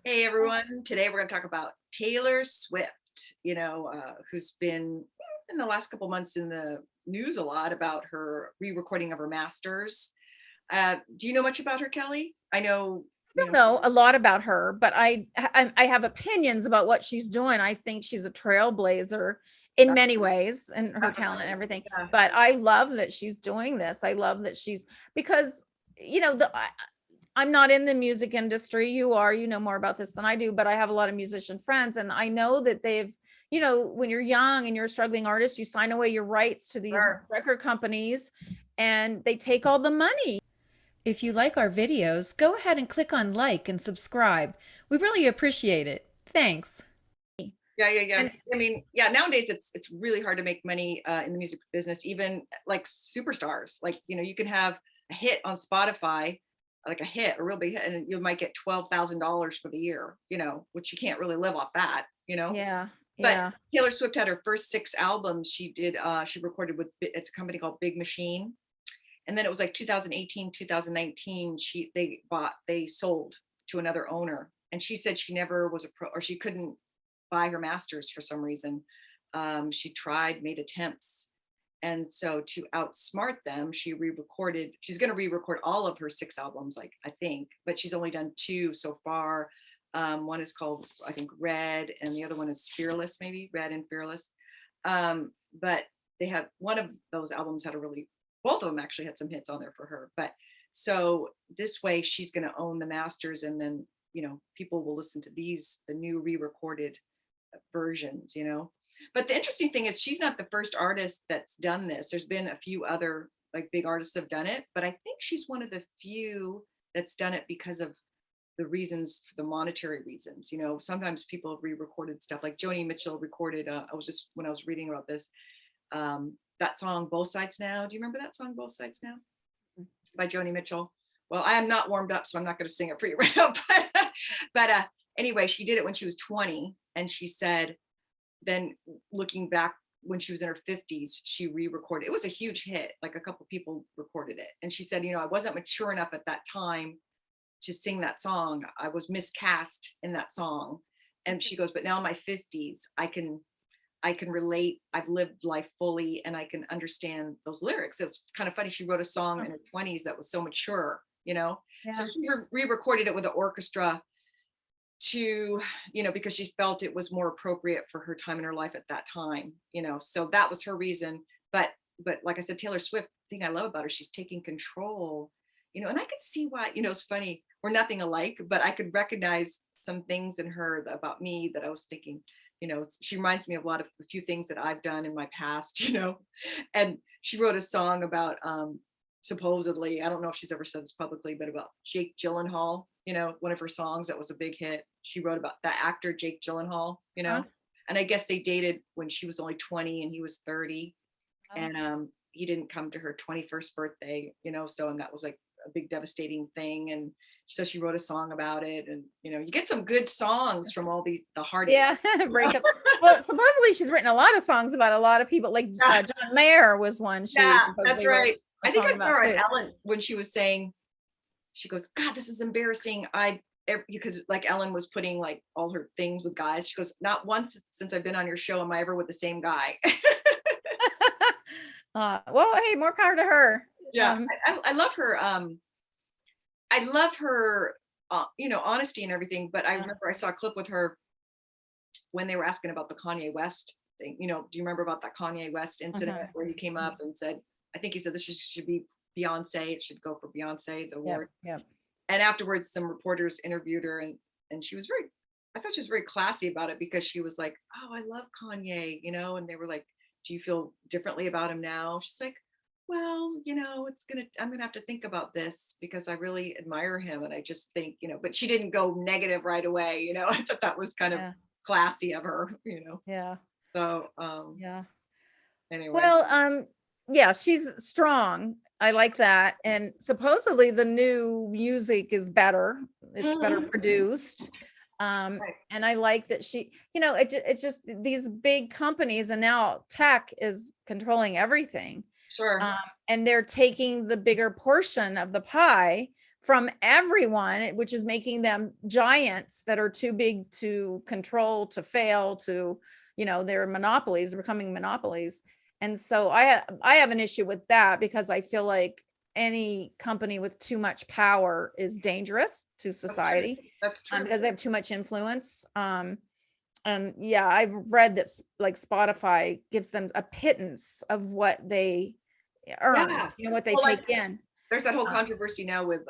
Hey everyone, today we're going to talk about Taylor Swift, who's been in the last couple months in the news a lot about her re-recording of her masters. Do you know much about her, Kelly? I know, you Don't know, know a lot about her, but I have opinions about what she's doing. I think she's a trailblazer in uh, many ways and her uh, talent and everything. yeah, But I love that she's doing this. I love that she's because I'm not in the music industry. You are, you know more about this than I do, but I have a lot of musician friends and I know that when you're young and you're a struggling artist, you sign away your rights to these sure. record companies and they take all the money. If you like our videos, go ahead and click on like and subscribe. We really appreciate it. Thanks. Yeah. And I mean, yeah, nowadays it's really hard to make money in the music business, even like superstars. Like, you can have a hit on Spotify, like a hit, a real big hit, and you might get $12,000 for the year, which you can't really live off that. yeah, But yeah. Taylor Swift had her first 6 albums she recorded with it's a company called Big Machine. And then it was like 2018, 2019, they sold to another owner. And she said she never was a pro, or she couldn't buy her masters for some reason. She tried, made attempts. And so to outsmart them, she's going to re-record all of her 6 albums, like I think, but she's only done 2 so far. One is called, I think, Red, and the other one is Fearless, maybe Red and Fearless. But they had one of those albums had a really, both of them actually had some hits on there for her. But so this way she's going to own the masters, and then, people will listen to the new re-recorded versions. But the interesting thing is she's not the first artist that's done this. There's been a few other like big artists have done it, but I think she's one of the few that's done it because of the reasons, for the monetary reasons. Sometimes people have re-recorded stuff, like Joni Mitchell recorded, I was just, when I was reading about this, that song Both Sides Now. Do you remember that song Both Sides Now by Joni Mitchell? Well, I am not warmed up, so I'm not going to sing it for you right now. But anyway, she did it when she was 20, and she said, then looking back when she was in her 50s, she re-recorded. It was a huge hit. Like a couple people recorded it, and she said, I wasn't mature enough at that time to sing that song. I was miscast in that song. And she goes, but now in my 50s, I can relate. I've lived life fully, and I can understand those lyrics. It's kind of funny. She wrote a song in her 20s that was so mature. So Yeah. she re-recorded it with an orchestra to, because she felt it was more appropriate for her time in her life at that time. So that was her reason. But like I said, Taylor Swift, thing I love about her, she's taking control. And I could see why. It's funny, we're nothing alike, but I could recognize some things in her about me that I was thinking, she reminds me of a few things that I've done in my past. And she wrote a song about, supposedly, I don't know if she's ever said this publicly, but about Jake Gyllenhaal, one of her songs that was a big hit. She wrote about that actor, Jake Gyllenhaal. Huh? And I guess they dated when she was only 20 and he was 30. Oh, And he didn't come to her 21st birthday. So, and that was like a big devastating thing. And so she wrote a song about it. And, you get some good songs from all the heartache. yeah. Breakup. Well, supposedly she's written a lot of songs about a lot of people. Like Yeah, John Mayer was one she yeah, that's supposedly wrote right. a I think song I saw about her on too. Ellen when she was saying, she goes, God, this is embarrassing. Because like Ellen was putting like all her things with guys. She goes, not once since I've been on your show am I ever with the same guy. Well, hey, more power to her. Yeah, Um, I love her. I love her, honesty and everything. But I yeah. remember I saw a clip with her when they were asking about the Kanye West thing. Do you remember about that Kanye West incident Uh-huh. where he came up and said, I think he said this should be Beyonce. It should go for Beyonce, the Yep. award. Yep. And afterwards, some reporters interviewed her, and she was I thought she was very classy about it, because she was like, oh, I love Kanye. And they were like, do you feel differently about him now? She's like, well, I'm gonna have to think about this, because I really admire him, and I just think. But she didn't go negative right away. I thought that was kind of Yeah. classy of her. Yeah. So Yeah. anyway. Well, yeah, she's strong. I like that. And supposedly the new music is better. It's better Mhm. produced. Right. And I like that it's just these big companies and now tech is controlling everything. Sure. Um, and they're taking the bigger portion of the pie from everyone, which is making them giants that are too big to control, to fail, to, they're monopolies, they're becoming monopolies. And so I have an issue with that, because I feel like any company with too much power is dangerous to society, That's true. because they have too much influence. And yeah, I've read that like Spotify gives them a pittance of what they earn, Yeah. what they Well, take in. There's that whole Um, controversy now with,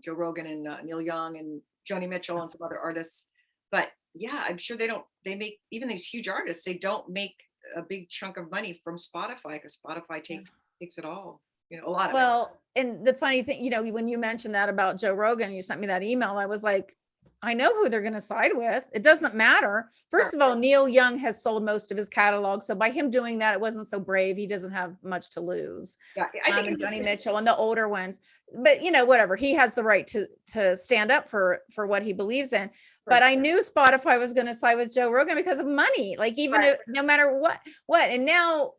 Joe Rogan and Neil Young and Joni Mitchell and some other artists. But yeah, I'm sure they make, even these huge artists, they don't make a big chunk of money from Spotify, because Spotify takes it all, a lot of it. Well, and the funny thing, when you mentioned that about Joe Rogan, you sent me that email, I was like, I know who they're going to side with. It doesn't matter. First of all, Neil Young has sold most of his catalog. So by him doing that, it wasn't so brave. He doesn't have much to lose. Yeah, I think And Joni Mitchell and the older ones, but whatever, he has the right to stand up for what he believes in. But I knew Spotify was going to side with Joe Rogan because of money, like even if, no matter what, and now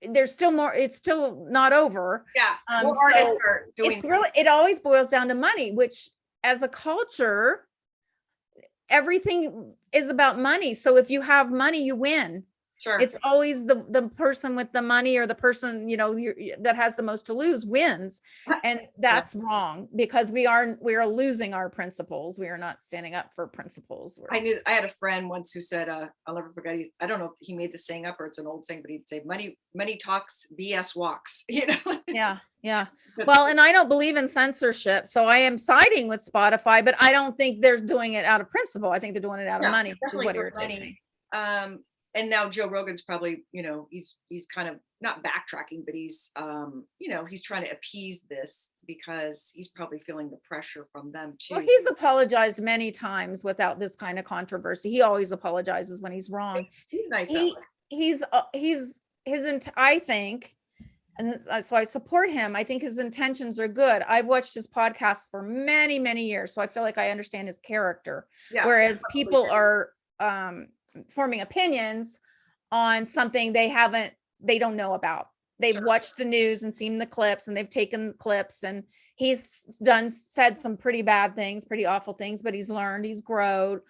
there's still more, it's still not over. Yeah. More So artists are doing it's really, it always boils down to money, which as a culture, everything is about money. So if you have money, you win. Sure. It's always the person with the money, or the person, that has the most to lose wins. And that's wrong, because we are losing our principles. We are not standing up for principles. I had a friend once who said, I'll never forget, I don't know if he made the saying up or it's an old saying, but he'd say, money talks, BS walks, Yeah. Well, and I don't believe in censorship, so I am siding with Spotify, but I don't think they're doing it out of principle. I think they're doing it out of money, which is what irritates me. And now Joe Rogan's probably, he's kind of not backtracking, but he's, he's trying to appease this, because he's probably feeling the pressure from them too. Well, he's apologized many times without this kind of controversy. He always apologizes when he's wrong. He's nice. I think, and so I support him. I think his intentions are good. I've watched his podcast for many, many years, so I feel like I understand his character. Yeah, whereas people are forming opinions on something they don't know about. They've watched the news and seen the clips, and they've taken clips, and he's said some pretty bad things, pretty awful things, but he's learned, he's grown.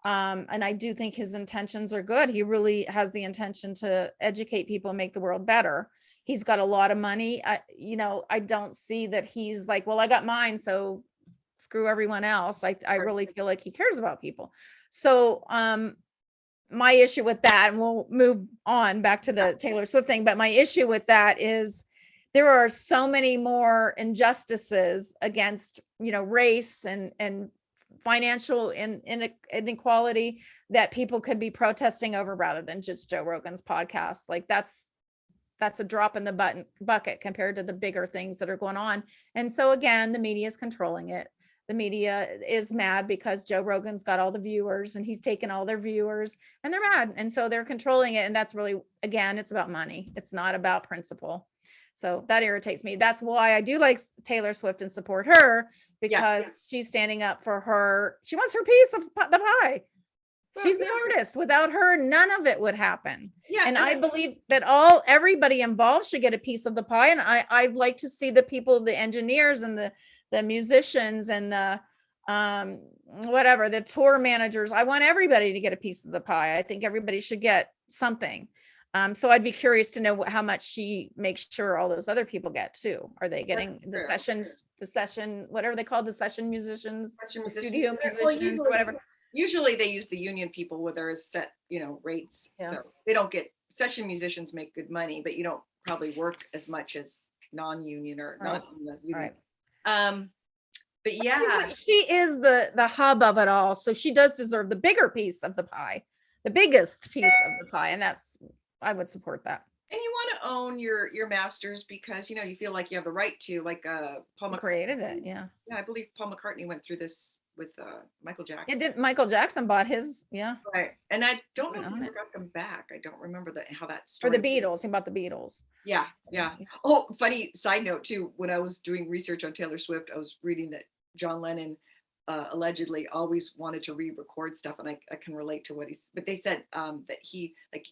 And I do think his intentions are good. He really has the intention to educate people and make the world better. He's got a lot of money. I don't see that he's like, well, I got mine, so screw everyone else. I really feel like he cares about people. So my issue with that, and we'll move on back to the Taylor Swift thing, but my issue with that is there are so many more injustices against, race and financial inequality that people could be protesting over, rather than just Joe Rogan's podcast. Like that's a drop in the bucket compared to the bigger things that are going on. And so again, the media is controlling it. The media is mad because Joe Rogan's got all the viewers, and he's taken all their viewers, and they're mad. And so they're controlling it. And that's really, again, it's about money. It's not about principle. So that irritates me. That's why I do like Taylor Swift and support her, because she's standing up for her. She wants her piece of the pie. She's the artist. Without her, none of it would happen. Yeah. And I believe that everybody involved should get a piece of the pie. And I'd like to see the people, the engineers and the musicians and the the tour managers. I want everybody to get a piece of the pie. I think everybody should get something. So I'd be curious to know how much she makes sure all those other people get too. Are they getting the session, whatever they call the session musicians, studio musicians, or whatever? Usually they use the union people where there is set, rates. Yeah. So they don't get, session musicians make good money, but you don't probably work as much as non-union or not in the union. Right. But yeah, she is the hub of it all. So she does deserve the bigger piece of the pie, the biggest piece of the pie. And I would support that. And you want to own your masters, because you feel like you have the right to, like Paul McCartney created it. Yeah, I believe Paul McCartney went through this with Michael Jackson. Michael Jackson bought his, right. And I don't know if he ever got them back. I don't remember how that started. For the Beatles, he bought the Beatles. Yeah. Oh, funny side note too, when I was doing research on Taylor Swift, I was reading that John Lennon allegedly always wanted to re-record stuff, and I can relate to what but they said that he like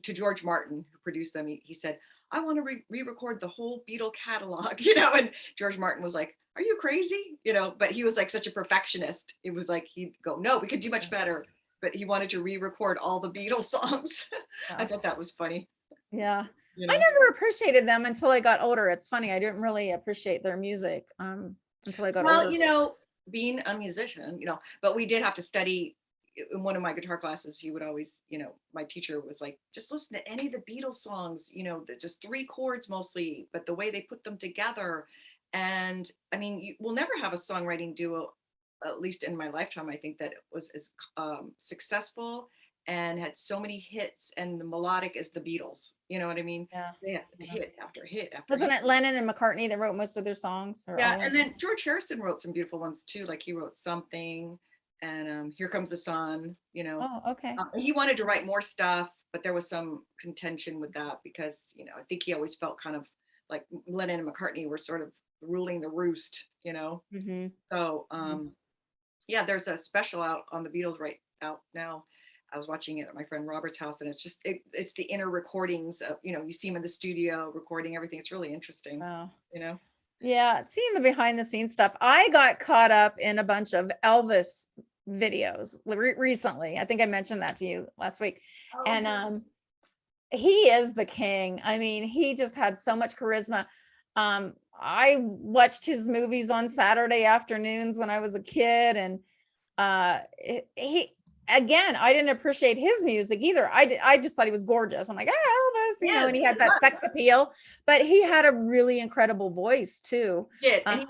to George Martin, who produced them, he said, I want to re-record the whole Beatle catalog, and George Martin was like, are you crazy? But he was like such a perfectionist. It was like he'd go, no, we could do much better. But he wanted to re-record all the Beatles songs. I thought that was funny. Yeah. I never appreciated them until I got older. It's funny. I didn't really appreciate their music until I got older. Well, being a musician, but we did have to study. In one of my guitar classes, he would always, my teacher was like, just listen to any of the Beatles songs, just 3 chords mostly, but the way they put them together. And I mean, we'll never have a songwriting duo, at least in my lifetime, I think, that was as successful and had so many hits and the melodic as the Beatles. You know what I mean? Yeah. They had hit after hit after Wasn't hit. it Lennon and McCartney that wrote most of their songs? Yeah, and then George Harrison wrote some beautiful ones too. Like he wrote Something, and Here Comes the Sun. Oh, okay. He wanted to write more stuff, but there was some contention with that because I think he always felt kind of like Lennon and McCartney were sort of ruling the roost. Mm-hmm. So yeah, there's a special out on the Beatles right out now. I was watching it at my friend Robert's house, and it's just it's the inner recordings of you see him in the studio recording everything. It's really interesting. Wow. Yeah, seeing the behind the scenes stuff. I got caught up in a bunch of Elvis videos recently. I think I mentioned that to you last week. And he is the king. I mean, he just had so much charisma. I watched his movies on Saturday afternoons when I was a kid, and again, I didn't appreciate his music either. I just thought he was gorgeous. I'm like, Elvis, and he had that sex appeal, but he had a really incredible voice too. He did. And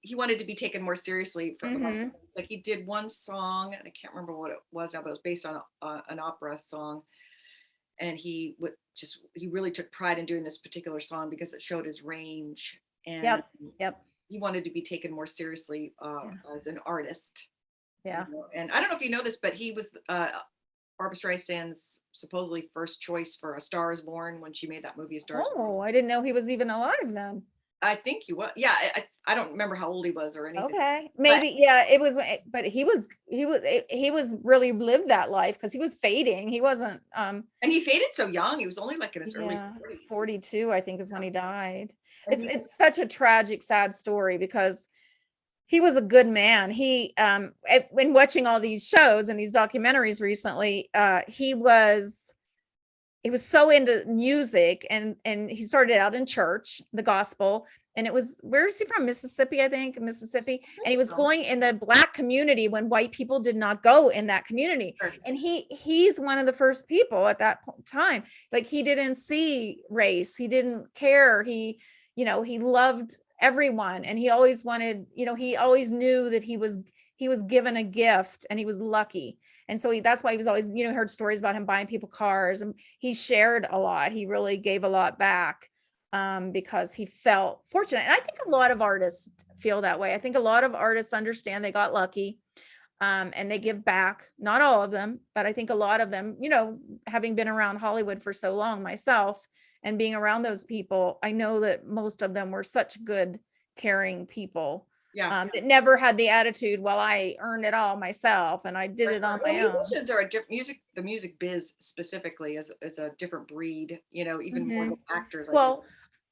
he wanted to be taken more seriously. It's like he did one song, and I can't remember what it was now, but it was based on an opera song. And he really took pride in doing this particular song because it showed his range. And he wanted to be taken more seriously as an artist. Yeah. And I don't know if you know this, but he was Barbra Streisand's supposedly first choice for A Star Is Born when she made that movie, A Star Is Born. Oh, I didn't know he was even alive then. I think he was. Yeah, I don't remember how old he was or anything. Okay, maybe it was, but he was really lived that life because he was fading. He wasn't. And he faded so young. He was only like in his early 40s. 42, I think, is when he died. It's such a tragic, sad story because he was a good man. He when watching all these shows and these documentaries recently, he was so into music, and he started out in church, the gospel, and it was, where is he from? Mississippi, I think, Mississippi. And he was going in the Black community when white people did not go in that community. Sure. And he's one of the first people at that time. Like, he didn't see race. He didn't care. He loved everyone. And he always wanted, he always knew that he was given a gift and he was lucky. And so that's why he was always, heard stories about him buying people cars, and he shared a lot. He really gave a lot back because he felt fortunate. And I think a lot of artists feel that way. I think a lot of artists understand they got lucky and they give back. Not all of them, but I think a lot of them, having been around Hollywood for so long myself and being around those people, I know that most of them were such good, caring people. That never had the attitude, well, I earned it all myself and I did it on my own. Musicians are a different the music biz specifically is a different breed, even more than actors. Well,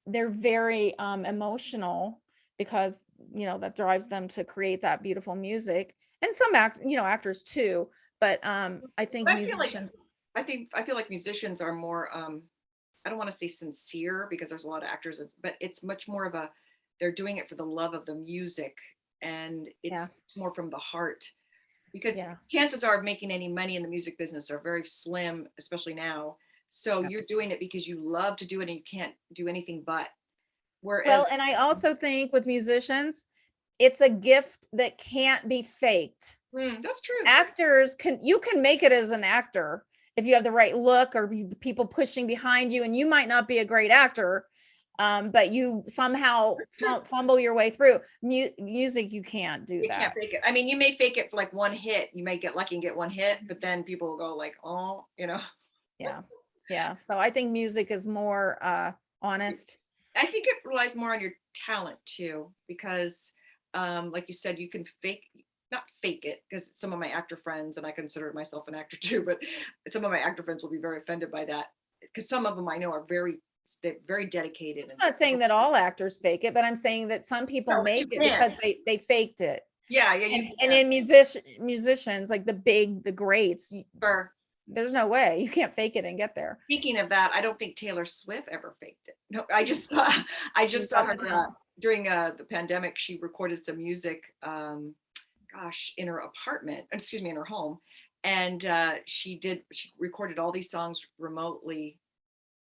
they're very emotional because that drives them to create that beautiful music, and some actors too. But I think musicians. I feel like musicians are more. I don't want to say sincere because there's a lot of actors, but it's much more of they're doing it for the love of the music, and it's more from the heart, because chances are of making any money in the music business are very slim, especially now. So you're doing it because you love to do it and you can't do anything but. Whereas, and I also think with musicians, it's a gift that can't be faked. That's true. Actors you can make it as an actor if you have the right look or people pushing behind you, and you might not be a great actor. But you somehow fumble your way through. Music, you can't do that. You can't fake it. I mean, you may fake it for like one hit. You may get lucky and get one hit, but then people will go like, oh, Yeah. So I think music is more honest. I think it relies more on your talent too, because like you said, you can not fake it, because some of my actor friends, and I consider myself an actor too, but some of my actor friends will be very offended by that, because some of them I know are very dedicated. And I'm not saying that all actors fake it, but I'm saying that some people No, but make you it can. because they faked it. Yeah, you And can. in musicians, like the greats, Sure. there's no way you can't fake it and get there. Speaking of that, I don't think Taylor Swift ever faked it. No, I just saw her during the pandemic. She recorded some music, gosh, in her apartment, excuse me, in her home. And she recorded all these songs remotely,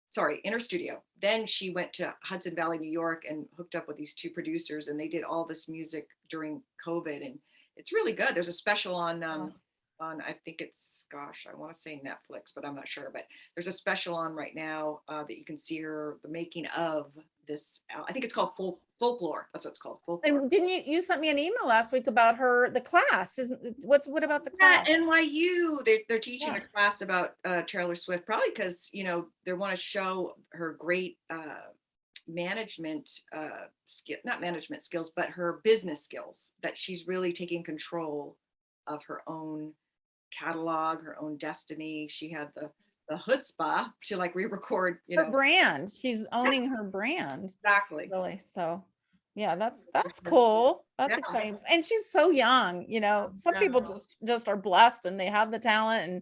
sorry, in her studio. Then she went to Hudson Valley, New York, and hooked up with these two producers, and they did all this music during COVID. And it's really good. There's a special on, I think it's, gosh, I want to say Netflix, but I'm not sure. But there's a special on right now that you can see her, the making of this. I think it's called Folklore. That's what it's called, Folklore. And didn't you sent me an email last week about the class? What about the Yeah, class? NYU, they're teaching Yeah. a class about Taylor Swift, probably because they want to show her great management skill, not management skills, but her business skills, that she's really taking control of her own catalog, her own destiny. She had the chutzpah to like re-record, Her brand. She's owning her brand. exactly. Really. So yeah, that's cool. That's Yeah. exciting. And she's so young, some people just are blessed and they have the talent and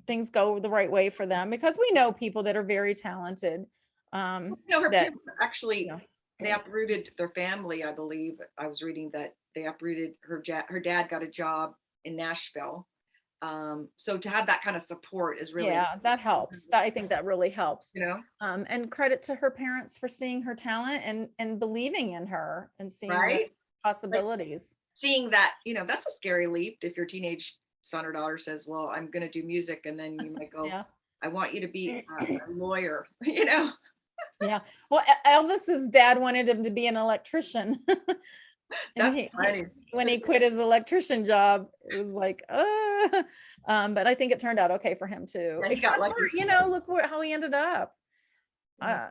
things go the right way for them, because we know people that are very talented. Her That, parents actually, you know, they uprooted their family. I believe I was reading that they uprooted her dad got a job in Nashville. So to have that kind of support is really, yeah, that helps. I think that really helps. you know, And credit to her parents for seeing her talent and believing in her and seeing the right? possibilities. Seeing that, that's a scary leap if your teenage son or daughter says, well, I'm going to do music. And then you might go, Yeah. I want you to be a lawyer, Yeah. Well, Elvis's dad wanted him to be an electrician. And That's funny. when So he quit his electrician job, it was like, but I think it turned out okay for him too. yeah, he got Except lucky. for, look how he ended up. I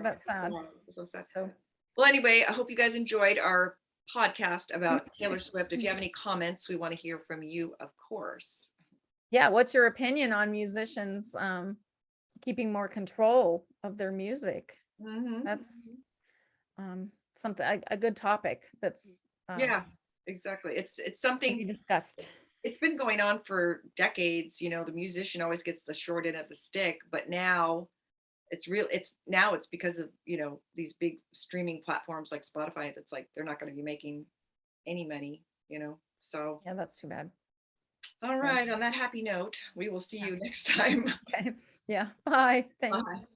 That's sad. So sad. So Well, anyway, I hope you guys enjoyed our podcast about Taylor Swift. If you have any comments, we want to hear from you, of course. yeah, what's your opinion on musicians keeping more control of their music? Mhm. That's something a good topic that's Yeah, exactly. It's to be something, discussed. it's been going on for decades. The musician always gets the short end of the stick, but now it's because of, these big streaming platforms like Spotify, that's like they're not going to be making any money. So, Yeah, that's too bad. all right, on that happy note, we will see you next time. Okay. Yeah. Bye. Thanks. Bye.